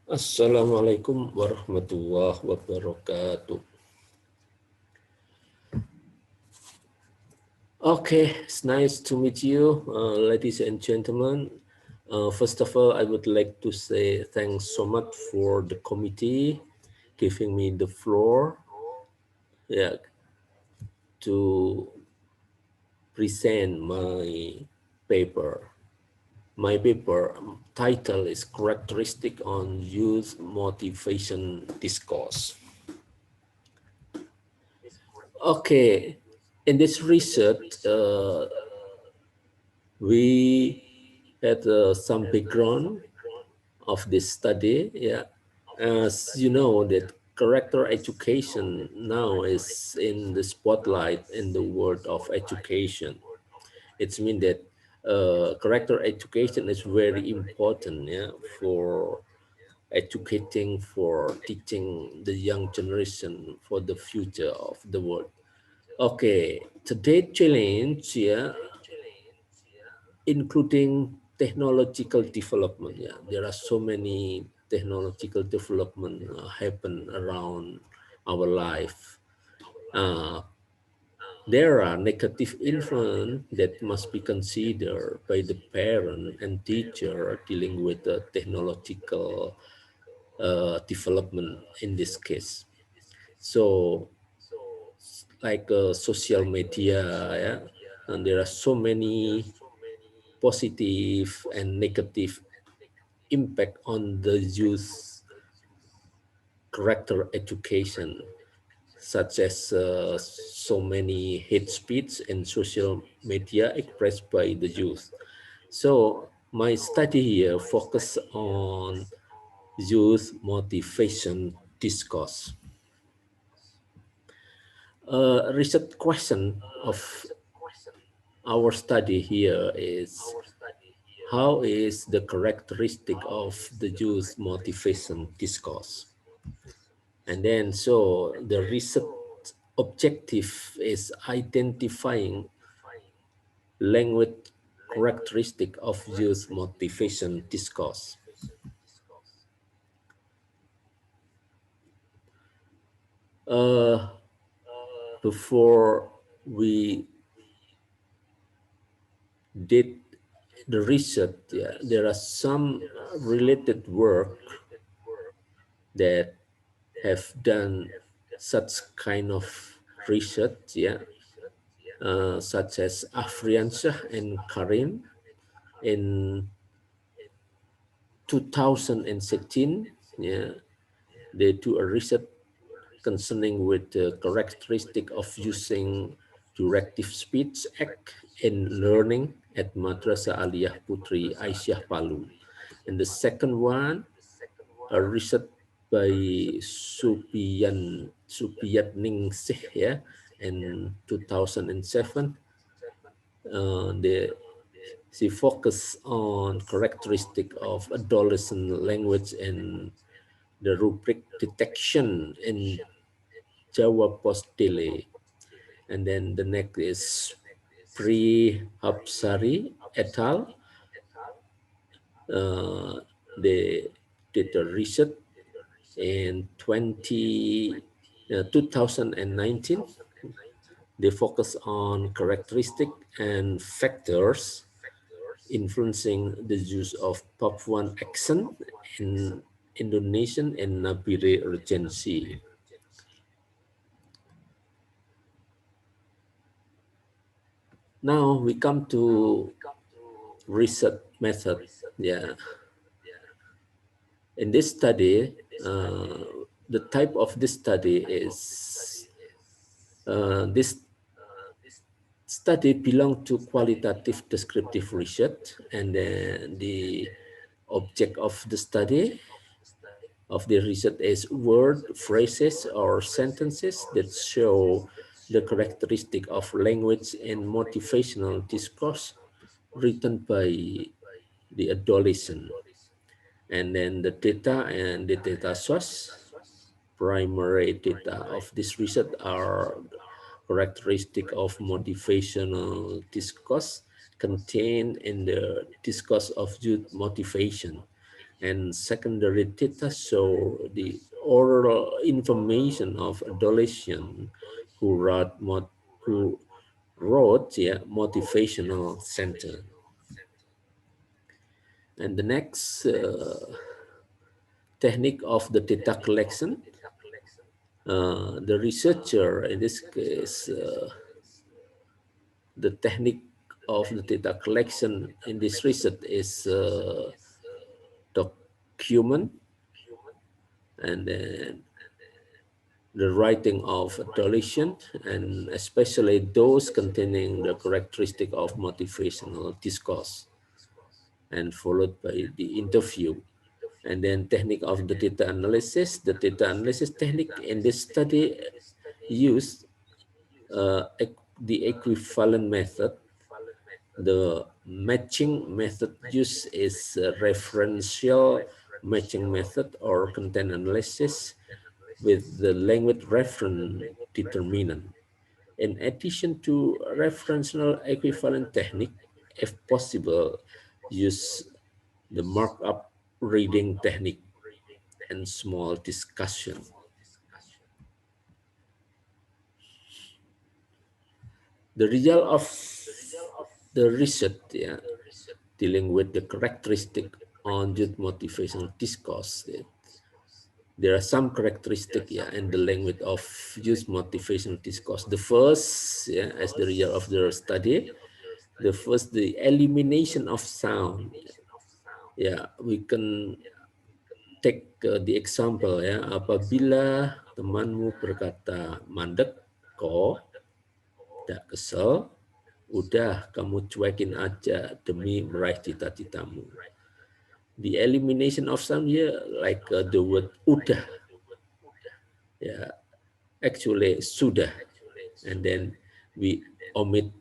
Assalamualaikum warahmatullahi wabarakatuh. Okay, it's nice to meet you, ladies and gentlemen. First of all, I would like to say thanks so much for the committee giving me the floor, yeah, to present my paper. My paper title is Characteristic on Youth Motivation Discourse. Okay, in this research, we had some background of this study. Yeah, as you know, that character education now is in the spotlight in the world of education. It's mean that character education is very important, yeah, for educating, for teaching the young generation for the future of the world. Okay, today's challenge, yeah, including technological development. Yeah, there are so many technological development happen around our life. Uh, there are negative influence that must be considered by the parent and teacher dealing with the technological development in this case. So, like social media, yeah, and there are so many positive and negative impact on the youth character education, such as so many hate speech and social media expressed by the youth. So my study here focus on youth motivation discourse. A research question of our study here is how is the characteristic of the youth motivation discourse? And then, so the research objective is identifying language characteristic of youth motivation discourse. Uh, Before we did the research, yeah, there are some related work that have done such kind of research, yeah, such as Afriansyah and Karim in 2016. Yeah, they do a research concerning with the characteristic of using directive speech act in learning at Madrasah Aliyah Putri Aisyah Palu. And the second one, a research by Supiyat Ningsih, yeah, in 2007. She focused on characteristic of adolescent language and the rubric detection in Jawa Post delay. And then the next is Hapsari et al. Uh, they did a research in 2019. They focus on characteristic and factors influencing the use of Papuan accent in Indonesian and Nabire Regency. Now we come to research method. Yeah. In this study, the type of this study is this study belong to qualitative descriptive research, and then the object of the study of the research is word, phrases, or sentences that show the characteristic of language and motivational discourse written by the adolescent. And then the data and the data source, primary data of this research are characteristic of motivational discourse contained in the discourse of youth motivation. and secondary data show the oral information of adolescents who wrote motivational center. And the next technique of the data collection, the researcher in this case, the technique of the data collection in this research is document, and then the writing of adolescent, and especially those containing the characteristic of motivational discourse, and followed by the interview. And then technique of the data analysis. The data analysis technique in this study used the equivalent method. The matching method used is a referential matching method or content analysis with the language reference determinant. In addition to referential equivalent technique, if possible, use the markup reading technique and small discussion. The result of the research dealing with the characteristic on youth motivational discourse. There are some characteristics in the language of youth motivational discourse. The first, as the result of the study, the elimination of sound. We can take the example apabila temanmu berkata mandek kok, tidak kesel, udah kamu cuekin aja demi meraih cita-citamu. The elimination of sound like the word udah, actually sudah, and then we omit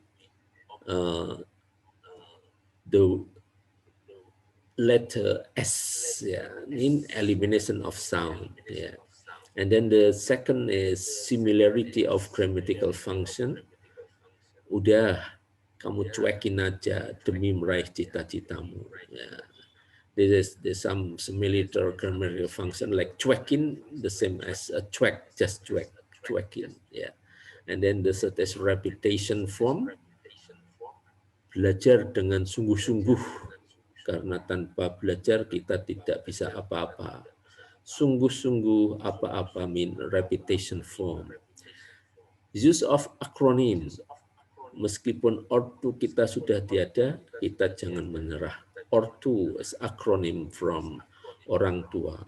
the letter S, in elimination of sound. And then the second is similarity of grammatical function. Udah, kamu cuekin aja demi meraih cita-citamu. There's some similar grammatical function like cuekin, the same as a cuek, just cuekin. And then the third is repetition form. Belajar dengan sungguh-sungguh, karena tanpa belajar kita tidak bisa apa-apa. Sungguh-sungguh apa-apa mean repetition form. Use of acronym. Meskipun ortu kita sudah tiada, kita jangan menyerah. Ortu is acronym from orang tua.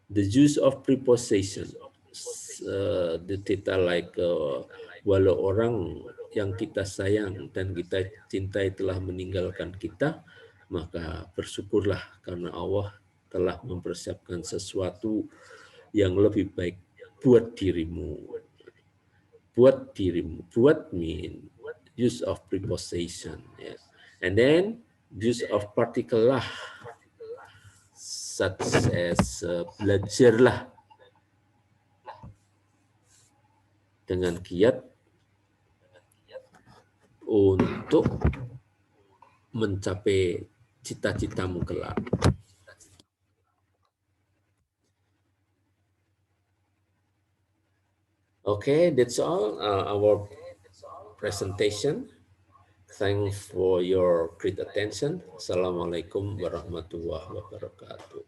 The use of preposition. The data like walau orang yang kita sayang dan kita cintai telah meninggalkan kita, maka bersyukurlah karena Allah telah mempersiapkan sesuatu yang lebih baik buat dirimu. Buat dirimu. Buat mean use of preposition. And then use of particle lah, such as belajarlah dengan giat untuk mencapai cita-citamu kelak. Okay, that's all our presentation. Thanks for your great attention. Assalamualaikum warahmatullahi wabarakatuh.